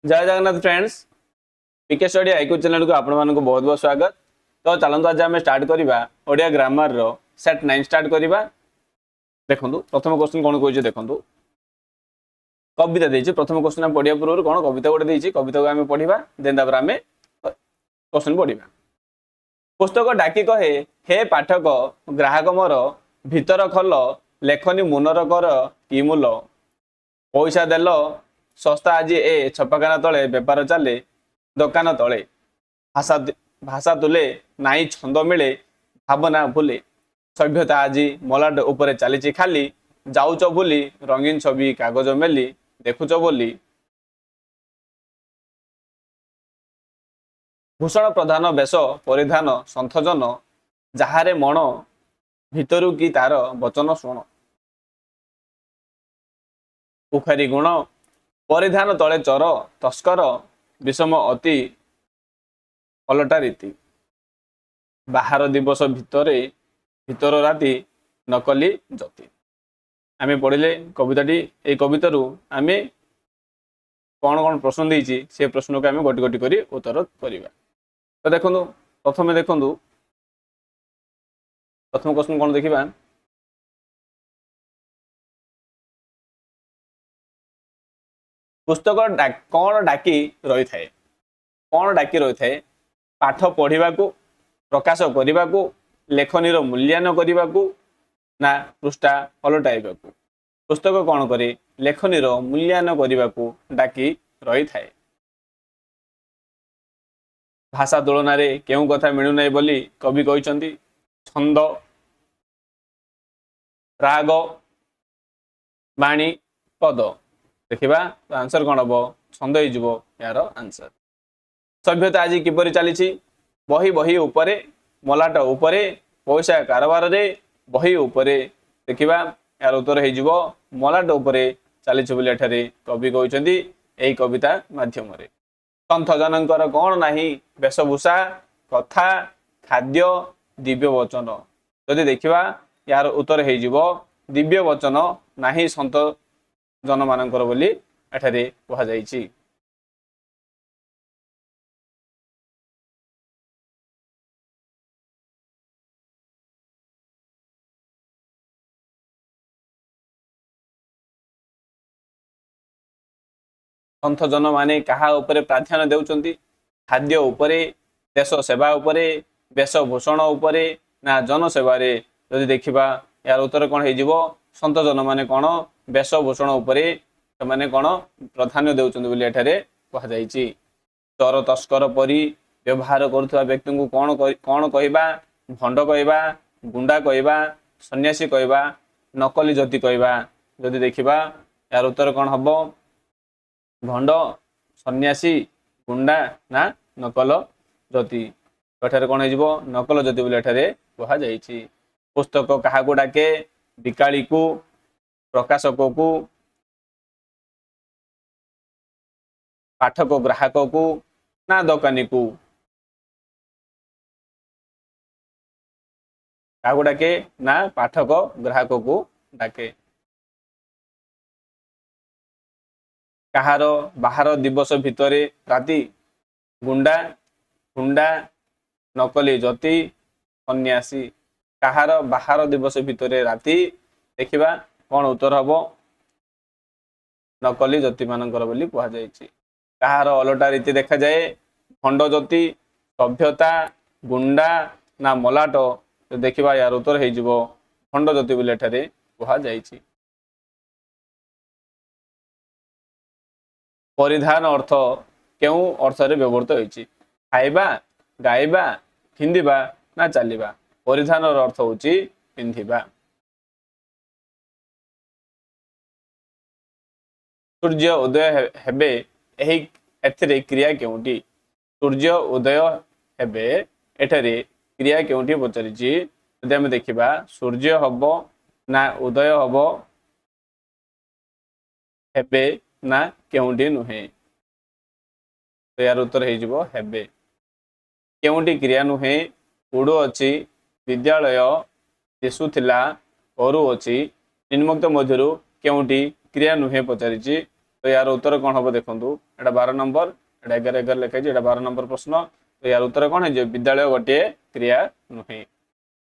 जय जगन्नाथ फ्रेंड्स पीके study IQ channel को आपण मानक बहुत बहुत स्वागत। तो चलते आज आम स्टार्ट करवा ओडिया ग्रामर रो सेट 9 स्टार्ट करवा। देखो प्रथम क्वेश्चन कौन कह देखो कविता देती प्रथम क्वेश्चन आम पढ़िया पूर्व कौन कविता गोटे देती कविता को आम पढ़ा देन तापर आम क्वेश्चन पढ़ा। पुस्तक डाकी कहे हे पाठक ग्राहक मोर भीतर खल लेखनी मुनर कर कि मूल पैसा देल सस्ता आज ए छपाखाना तले बेपार चले दोकान तले भाषा भाषा तुले नाई छंद मिले भावना भूले सभ्यता आज मलाट उपरे चली खाली जाऊच बोली रंगीन छवि कागज मेली देखुच बोली भूषण प्रधान बेश परिधान सन्थजन जहारे मन भितरु की तार वचन शुण पुखारी गुण परिधान तले चर तस्कर विषम अति अलटा रीति बाहर दिवस भितर राति नकली जति। आमे पढ़िले कविताटी ए कवितारू आमे कौन कौन प्रश्न देइछि से प्रश्न को आमे गोटी गोटी करी उत्तर करिबा। तो देखंतु प्रथमे देखंतु प्रथम क्वेश्चन कौन देखिबा। पुस्तक कौन डाकी रही थाए कौन डाकी रही थाए पाठ पढ़ा को प्रकाश करने को लेखनी मूल्यांकन करने को ना पृष्ठा पलटाइबा को पुस्तक कौन करे लेखनी मूल्यांकन करने को डाकी रही थाए। भाषा तुलन में केउ कथा मिलूना बोली कवि कहते छंद राग बाणी पद देखा तो आंसर कौन हम छंद हो यार आंसर। सभ्यता आज किपर चली बही बही उपरे मलाट उपरे पैसा कारबार रे बही उपरे देखा यार उत्तर हो मलाट उपरे चली कवि कहते यही कविता माध्यम सन्थ जनकर कौन नाही वेशभूषा कथा खाद्य दिव्य वचन जदि देखा यार उत्तर हो दिव्य वचन नाही सन्त जन मानकर बोली एठारे कहा जाइछि। सन्थ जन माने कहा उपरे प्राधान्य देउचंती खाद्य उपरे देश सेवा उपरे वेशभूषण उपरे ना जन सेवा रे जदि देखिबा यार उत्तर कौन हो सन्त जन माने कौन वेशभूषण उपरे से कौन प्राधान्य देउचंती बोली एठारे कहा जाइछि। चोर तस्कर परी व्यवहार करुवा व्यक्ति को कौन कहबा भंड कहबा गुंडा कहबा सन्यासी कहबा नकली जति कहबा जदि देखिबा यार उत्तर कौन हम भंड सन्यासी गुंडा ना नकल जति एठारे कौन हो नकल जति बोली एठारे कहा जाइछि। पुस्तक क्या डाके बिकाली को प्रकाशक को पाठक ग्राहक को ना दोकानी को क्या डाके ना पाठक ग्राहक को डाके। कहार बाहर दिवस भितर राति गुंडा हुंडा नकली जति सन्यासी कहार बाहर दिवस भितर राति देखिबा कौन उत्तर हम नकली जति मानकर बोली कहा जाइछि। कहार अलटा रीति देखा जाए भंड जति सभ्यता गुंडा ना मलाट तो देखिबा यार उत्तर हो भंड जति बोली एठारे कहा जाइछि। परिधान अर्थ केउ अर्थ रे व्यवहृत होइछि खाइबा गाइबा पिंधिबा ना चलिबा परिधान अर्थ होछि पिंधिबा। सूर्य उदय हेबे एही एथिरे क्रिया केउटी सूर्य उदय हेबे एठारे क्रिया केउटी पचारिछि जदि हम देखिबा सूर्य हबो ना उदय हबो हेबे ना केउटी नुहे तो यार उत्तर हो हेबे केउटी क्रिया नुहे उड़ू अच्छी विद्यालय दिशुथिला करू अच्छी निम्नोक्त मध्यरु केउटी क्रिया नुहे पचारिछि तो यार उत्तर कौन हम देखो एटा 12 नंबर एटा 11 लिखाई एटा 12 नंबर प्रश्न तो यार उत्तर कौन है विद्यालय गोटे क्रिया नुहे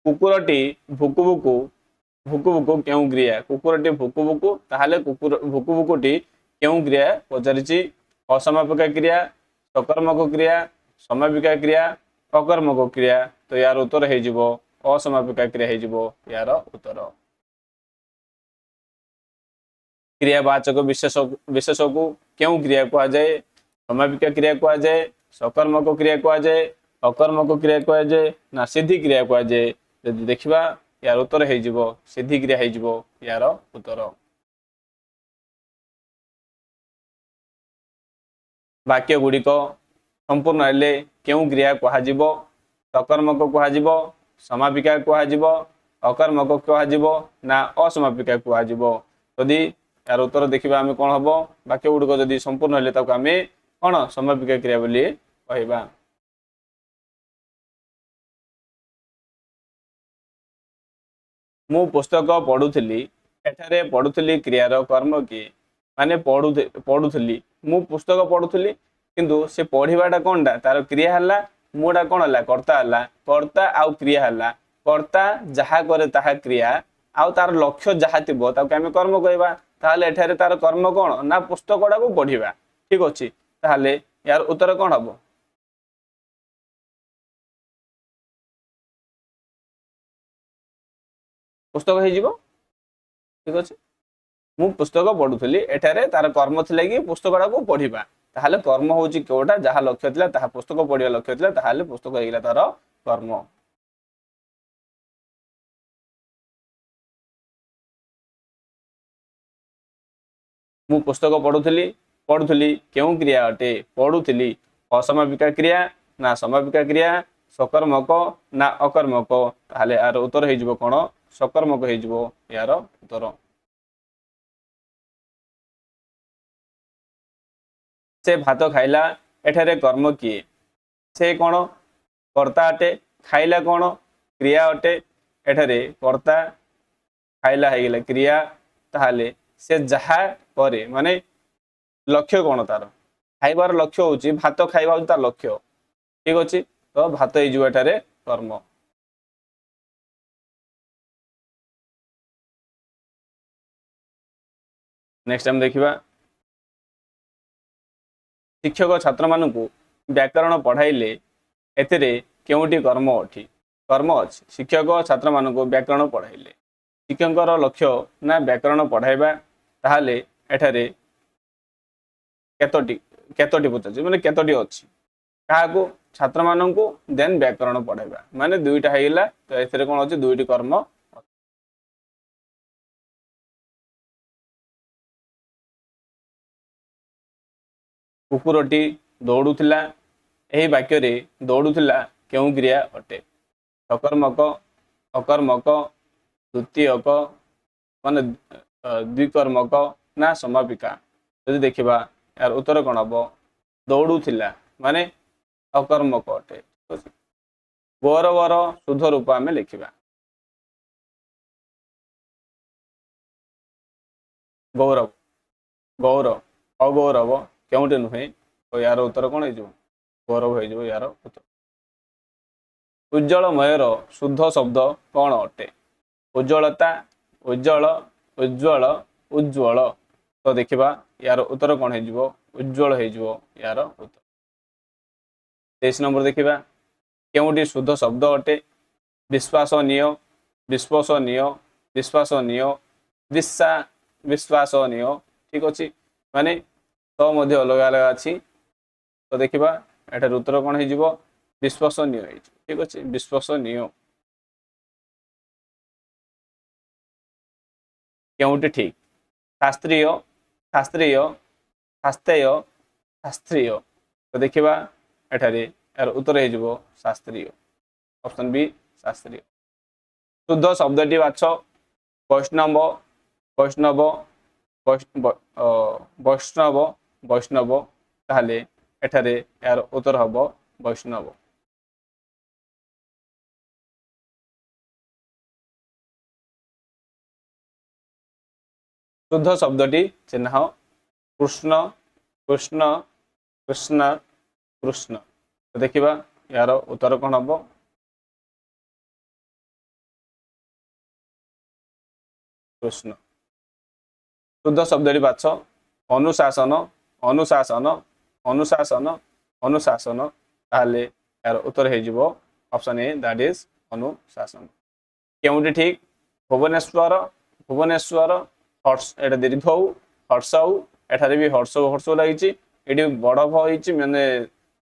कुकुरटी भुकुभुकु भुकुभुकु क्यों क्रिया कुकुरटी भुकुभुकु ताहले कुकुर भुकुभुकुटी क्यों क्रिया पचारिछि असमापिका क्रिया सकर्मक क्रिया समापिका क्रिया अकर्मक क्रिया तो यार उत्तर हे जिवो असमापिका क्रिया हे जिवो यार उत्तर क्रियावाचक विशेष विशेष को क्यों क्रिया कह जाए समापिका क्रिया कह जाए सकर्मक क्रिया कह जाए अकर्मक क्रिया कह जाए ना सिद्धि क्रिया कह जाए यदि देखा यार उत्तर हे जिवो सिद्धि क्रिया हे जिवो यार उत्तर वाक्य गुड़िक संपूर्ण हेले क्यों क्रिया कह सकर्मक कह समापिका कह अकर्मक कह ना असमापिका कह यदि यार उत्तर देखा आम कौन हम वाक्य गुड़िक जदि संपूर्ण हेले आम कौन समापिका क्रिया बोली कहवा मु पुस्तक पढ़ुली एठारे पढ़ुली क्रियार कर्म किए माने पढ़ुली मु पुस्तक पढ़ुली किंतु से पढ़ाटा कौनटा तार क्रिया है मुटा कौन है कर्ता है कर्ता आउ क्रिया है कर्ता जहा करे ताहा क्रिया आउ तार लक्ष्य जहा थिबो ताके आमे कर्म कहबा ताहले एठारे तार कर्म कौन ना पुस्तकटा को पढ़िबा ठीक अछि ताहले यार उत्तर कौन हबो पुस्तक हे जिवो ठीक अछि मु पुस्तक पढ़ुली एठारे तार कर्म थिला कि पुस्तकटा को पढ़िबा ताहले कर्म होची कोटा जहा लक्ष्य थिला ताहा पुस्तक पढ़िया लक्ष्य थिला ताहले पुस्तक हेगिला तार कर्म मु पुस्तक पढ़ुली क्यों क्रिया अटे पढ़ुली असमापिका क्रिया ना समापिका क्रिया सकर्मक ना अकर्मक ताहले यार उत्तर हे जिवो कोन सकर्मक हे जिवो यार उत्तर से भात खाइला एठारे कर्म किए से कौन कर्ता अटे खाइला कौन क्रिया अटे एठारे कर्ता खाइला हेगला क्रिया ताहले से जहा करे माने लक्ष्य कौन तार खाइबार लक्ष्य होची भात खाइबा होची तार लक्ष्य ठीक अछि तो भात हे जिवो एठारे कर्म नेक्स्ट टाइम देखिबा शिक्षक छात्र मानू व्याकरण पढ़ाइले एथिरे केउटी कर्म अठी कर्म अछि शिक्षक छात्र मानू व्याकरण पढ़ाइले शिक्षकर लक्ष्य ना व्याकरण पढ़ाइबा ताहले एठारे केतोटी केतोटी पचार माने केतोटी अछि काहाकू छात्र मानू देन व्याकरण पढ़ाइबा माने दुईटा हेइला तो एथिरे कोन अछि दुईटी कर्म कुकुरटी दौड़ुला यही वाक्य रे दौड़ुला क्यों क्रिया अटे सकर्मक अकर्मक द्वितीयक मान द्विकर्मक ना समापिका यदि देखा यार उत्तर कौन हम दौड़ुला माने अकर्मक अटे गौरवर शुद्ध रूप आम लिखा गौरव गौरव अगौरव क्योंटे नुहे तो यार उत्तर कौन हो गौरव हो यार उत्तर उज्जवलमयर शुद्ध शब्द कौन अटे उज्ज्वलता उज्ज्वल उज्ज्वल उज्ज्वल तो देखा यार उत्तर कौन हो उज्ज्वल हो यार उत्तर 23 नंबर देखा केउटी शुद्ध शब्द अटे विश्वसनीय विश्वसनीय विश्वसनीय विश्वा विश्वासनीय ठीक अच्छे माने तो मध्य अलग अलग अच्छी तो देखा एटार उत्तर कौन हो विश्वसनीय ठीक अच्छे विश्वसनीय केउटी ठीक शास्त्रीय शास्त्रीय शास्त्रेय शास्त्रीय तो देखा एठारे यार उत्तर हो शास्त्रीय ऑप्शन बी शास्त्रीय शुद्ध शब्दटी बाछ वैष्णव वैष्णव वैष्णव वैष्णव ताहले एठारे यार उत्तर हम वैष्णव शुद्ध शब्दटी चिन्ह कृष्ण कृष्ण कृष्ण कृष्ण। तो देखिबा यार उत्तर कौन हम? कृष्ण। शुद्ध शब्द बाछ अनुशासन अनुशासन अनुशासन अनुशासन। ताहले यार उत्तर हो ऑप्शन ए दैट इज अनुशासन। केउंटी ठीक? भुवनेश्वर भुवनेश्वर हर्ष एटा दीर्घ हर्ष एठारे भी हर्ष हर्ष लगी ये बड़ भई माने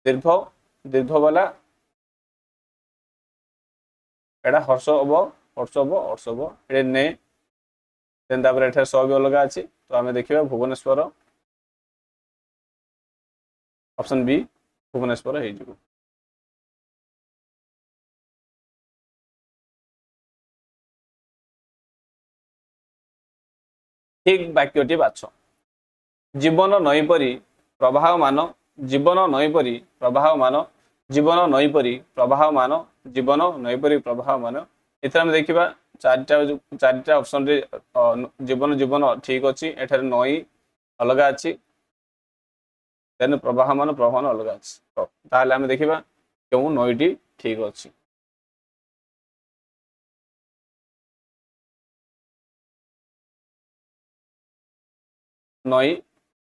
दीर्घ दीर्घ वाला एटा हर्ष हम हर्ष हम हर्ष हम ये ने देन तापर एठारे स भी अलग अच्छी। तो आम देखा भुवनेश्वर ऑप्शन बी भुवनेश्वर हो। ठीक वाक्यटी बाछ जीवन नईपरी प्रवाहमान जीवन नईपरी प्रवाहमान जीवन नईपरी प्रवाहमान जीवन नईपरी प्रवाहमान। एथर आम देखा चारिटा ऑप्शन रे जीवन जीवन ठीक अच्छी एठारे नई अलग अच्छी देन प्रवाहमान प्रवाहमान अलग अच्छी। तो ताहले आम देखा क्यों नईटी ठीक अच्छी। नई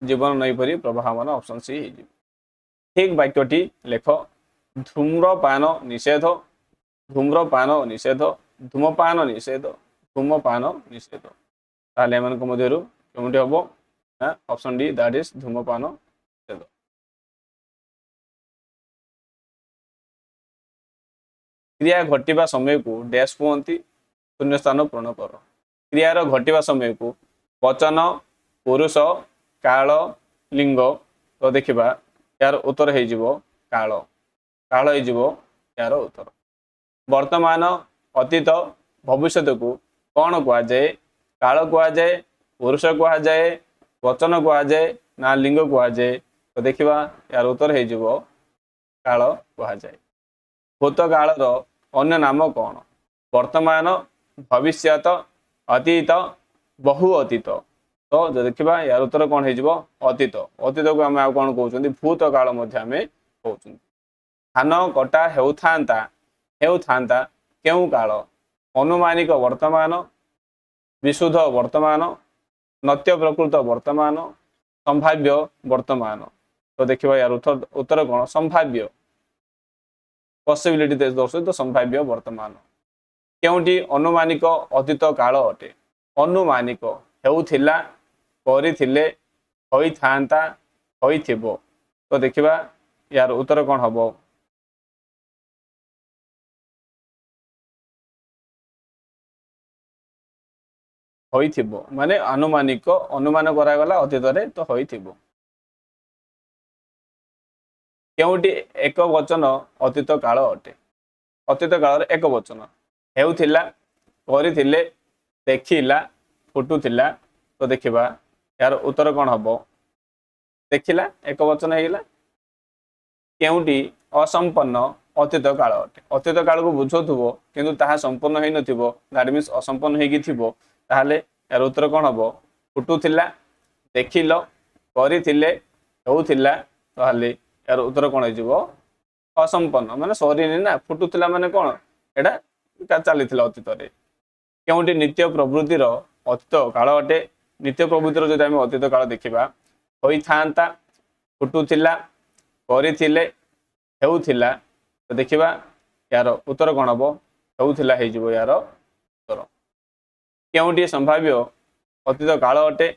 जीवन नईपरी प्रवाहमान ऑप्शन सी हो। ठीक वाक्यटी लेख धूम्रपान निषेध धूम्रपान निषेध धूमपान निषेध धूमपान निषेध। ताहले एमानक मध्यरु केउंटी हबो ना ऑप्शन डी दैट इज धूमपान निषेध। क्रिया घटिबा समय को डैश कहती शून्य स्थान पूर्ण कर। क्रियार घटिबा समय को वचन पुरुष काल लिंग। तो देखिबा यार उत्तर हो काल काल हो यार उत्तर। वर्तमान अतीत भविष्य को कौन कह जाए? काल कह जाए पुरुष कह जाए वचन कह जाए ना लिंग कह जाए? तो देखिबा यार उत्तर हो काल कह जाए। भूतकालर अन्य नाम कौन? वर्तमान भविष्यत अतीत बहु अतीत। तो देखिबा यार उत्तर कौन हो? अतीत अतीत को आम आ कौन कहते भूतकाल कहते। धान कटा हेउथांता केउ काल? अनुमानिक वर्तमान विशुद्ध वर्तमान नत्य प्रकृत वर्तमान संभाव्य वर्तमान। तो देखिबा यार उत्तर कौन? संभाव्य पॉसिबिलिटी दर्शाए तो संभाव्य वर्तमान। केउंटी अनुमानिक अतीत काल अटे? अनुमानिक हेउथिला करिथिले होइथांता होइथिबो। तो देखिबा यार उत्तर कौन हबो? होइथिबो माने अनुमानिक अनुमान करागला अतीत रे तो होइथिबो। केउंटी एक वचन अतीत काल अटे? अतीत काल एक वचन हेउथिला करिथिले देखिला फुटुथिला। तो देखिबा यार उत्तर कौन हबो? देखिला एक वचन हेगला। केउंटी असंपन्न अतीत काल अटे? अतीत काल को बुझोथुबो किंतु ताहा संपूर्ण हेइ नथिबो दैट मींस असंपन्न हेगी थिबो। ताहले यार उत्तर कौन हबो? फुटुथिला देखिलो करिथिले हेउथिला। ताहले यार उत्तर कौन हो? असंपन्न माने सरीनी ना फुटुथिला माने कौन एटा चलीथिला अतीत रे। केउंटी नित्य प्रवृत्तिर अतीत काल अटे? नित्य प्रवृत्तिर जदि आमे अतीत काल देखिबा होइथांता फुटुथिला करिथिले हेउथिला। तो देखिबा यार उत्तर कौन हबो? हेउथिला हे जिवो यार उत्तर। केउंटी संभाव्य अतीत काल अटे?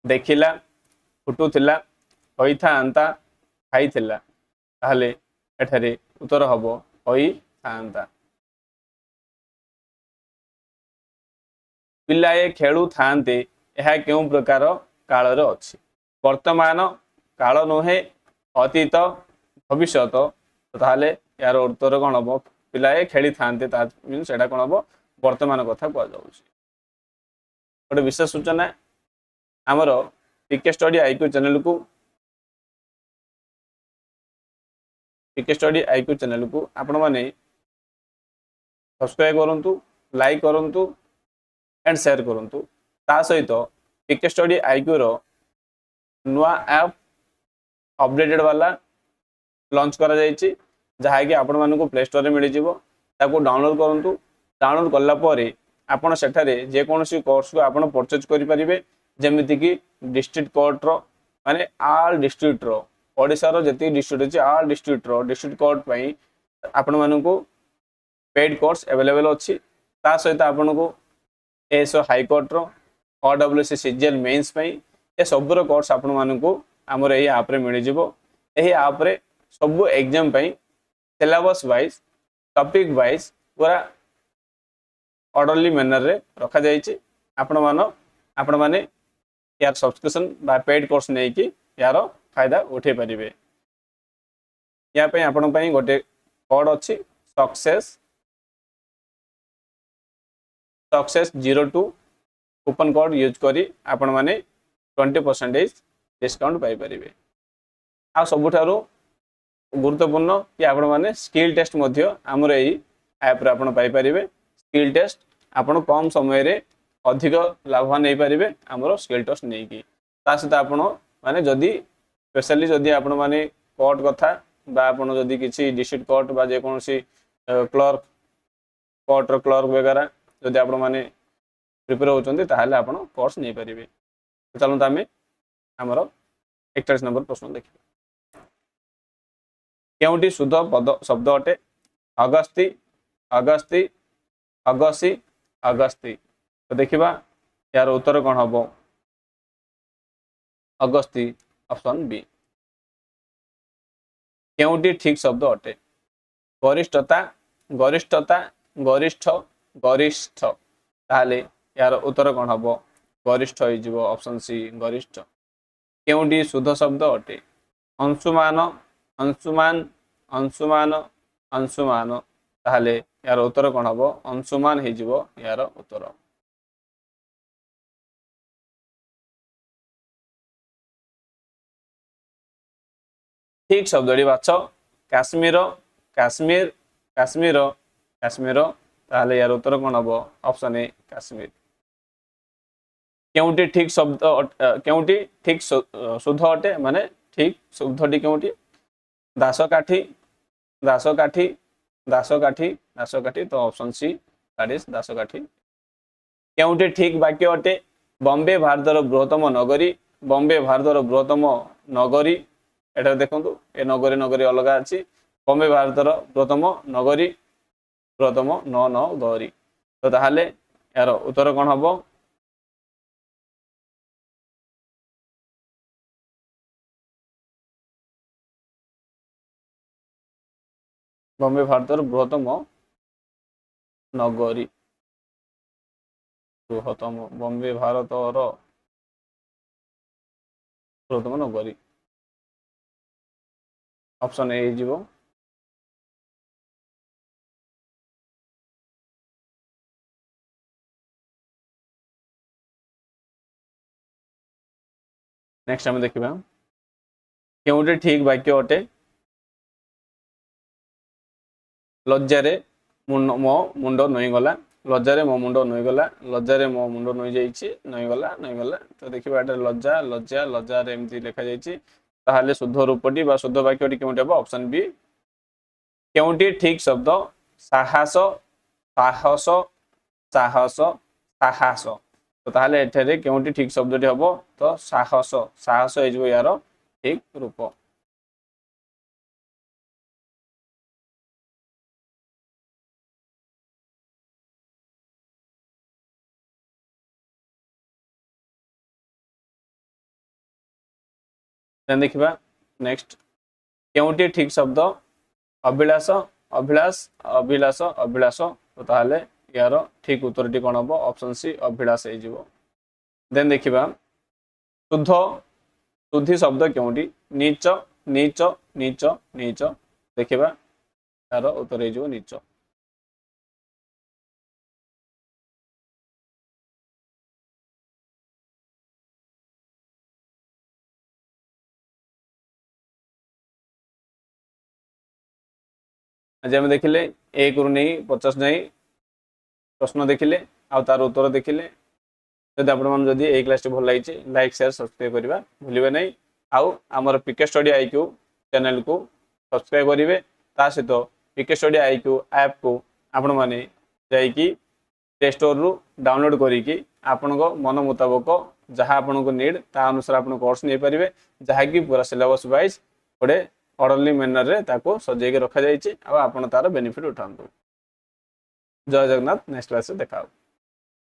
देखिला फुटुथिला होइथांता खाइथिला। ताहले एठारे उत्तर हबो होइथांता। पिलाए खेलु थांते यह केउ प्रकार काल रे अछि? वर्तमान काल नुहे अतीत भविष्यत। ताहले यार उत्तर कौन हम? पिलाए खेली थांते मीन्स एटा कौन हम? वर्तमान कथा कह जाउछि। गोटे विशेष सूचना आमर पीके स्टडी आईक्यू चैनल को आपण माने सब्सक्राइब करंतु, लाइक करंतु एंड शेयर करंतु। ता सहित पीके स्टडी आईक्यू रो नुआ ऐप अपडेटेड वाला लॉन्च करा जायछि, जहा कि आपण मानकु प्ले स्टोर रे मिलि जिवो। ताको डाउनलोड करंतु। डाउनलोड करला परे आपण सेठारे जे कोनोसी कोर्स को आपण परचेज करि परिबे, जेमिति कि डिस्ट्रिक्ट कोर्ट रो माने ऑल डिस्ट्रिक्ट रो ओडिसा रो जति डिस्ट्रिक्ट अछि ऑल डिस्ट्रिक्ट रो डिस्ट्रिक्ट कोर्ट पई आपण मानकु पेड कोर्स अवेलेबल अछि। ता सहित आपण को एसओ हाई कोर्ट रो ओडब्ल्यूसी सीजीएल मेंस पई ए सब रो कोर्स आपण मानकु हमर एही ऐप रे मिलि जिवो। एही ऐप रे सब एग्जाम पई सिलेबस वाइज टॉपिक वाइज पूरा ऑर्डरली मैनर रे रखा जायछि। आपण माने यार सब्सक्रिप्शन बा पेड कोर्स नै कि यार फायदा उठे परिबे। या पई आपण पई गोटे कोड अछि सक्सेस 02 कूपन कोड यूज करी आपण माने 20% डिस्काउंट पाई परिबे। आ सबुठारो गुरुत्वपूर्ण कि आपण माने स्किल टेस्ट मध्य हमर एही ऐप रे आपण पाई परिबे। स्किल टेस्ट आपण कम समय रे अधिक लाभवान नै परिबे हमर स्किल टेस्ट नै कि। ता सहित आपण माने जदी स्पेशली जदी आपण माने कोर्ट कथा बा आपण जदी किछि डिस्ट्रिक्ट कोर्ट बा जे कोनोसी क्लर्क कोर्ट रो क्लर्क वगैरह जदी आपण माने प्रिपेयर होचंती ताहाले आपण कोर्स नै परिबे। चलंत आमे हमर 41 नंबर प्रश्न देखिबा। केउंटी शुद्ध पद शब्द अटे? अगस्ती, अगस्ती, अगसी, अगस्ती। तो देखिबा यार उत्तर कोन हबो? Agasti option B. केउंटी ठीक शब्द अटे? गरिष्ठता, गरिष्ठता, गरिष्ठ, गरिष्ठ। ताहाले यार उत्तर कोन हबो? गरिष्ठ होई जिवो ऑप्शन सी गरिष्ठ। केउंटी शुद्ध शब्द अटे? अंशुमान, अंशुमान, अंशुमान, अंशुमान। ताहाले यार उत्तर कोन हबो? अंशुमान हे जिवो यार उत्तर। ठीक शब्दटी बाछ काश्मीर, काश्मीर, काश्मीर, काश्मीर। ताहाले यार उत्तर कोन हबो? Option A Kashmir. केउंटी ठीक शब्द केउंटी ठीक शुद्ध अटे माने ठीक शुद्धटी केउंटी? दासकाठी, दासकाठी, दासकाठी, दासकाठी। तो ऑप्शन सी दैट इज दासकाठी। केउंटी ठीक वाक्य अटे? बॉम्बे भारतर बृहत्तम नगरी, बॉम्बे भारतर बृहत्तम नगरी। एटा देखंतु ए नगरी नगरी अलग अछि। बॉम्बे भारतर बृहत्तम नगरी, बृहत्तम नगरी। तो ताहाले यार उत्तर कोन हबो? बॉम्बे भारतर बृहत्तम नगरी, बृहत्तम बॉम्बे भारतर बृहत्तम नगरी। ऑप्शन ए जिवो। नेक्स्ट हम देखिबा केउंटी ठीक वाक्य अटे? लज्जारे मो मुंड नई गला, लज्जारे मो मुंड नई गला, लज्जारे मो मुंड नई जाईछि, नई गला, नई गला। तो देखिबा एटा लज्जा, लज्जा, लज्जारे एमती लिखा जाईछि। ताहाले शुद्ध रूपटी बा शुद्ध वाक्यटी केउंटी हबो? Option B. केउंटी ठीक शब्द? साहस, साहस, साहस, साहस। तो ताहाले एठारे केउंटी ठीक शब्दटी हबो? तो साहस, साहस हे जिवो यार ठीक रूप। देन देखिबा नेक्स्ट केउंटी ठीक शब्द? अभिलाष, अभिलाष, अभिलाष, अभिलाष। तो ताहाले यार ठीक उत्तरटी कोन हबो? ऑप्शन सी अभिलाष हे जिवो। देन देखिबा शुद्ध, शुद्धि शब्द केउंटी? नीच, नीच, नीच, नीच। देखिबा यार उत्तर हे जिवो नीच। आज हम देखिले 1 रु नहीं 50 नहीं प्रश्न देखिले आ तार उत्तर देखिले जदि आपड़ी ए क्लास भल लगी लाइक शेयर सब्सक्राइब करवा भूलिए नहीं आउ आमर पीके स्टडी आईक्यू चैनल को सब्सक्राइब करेंगे ता सहित पीके स्टडी आईक्यू ऐप को आपण मैंने जाइकी प्ले स्टोर रु डाउनलोड करिकी आपण मन मुताबक जहाँ आपन को नीड ता अनुसार आप कोर्स नहीं पारे जहाँकि पूरा सिलेबस वाइज गोटे ऑर्डरली मैनर रे ताको सजेक रखा जाइए आप तार बेनिफिट उठातु। जय जगन्नाथ। नेक्स्ट क्लास देखा।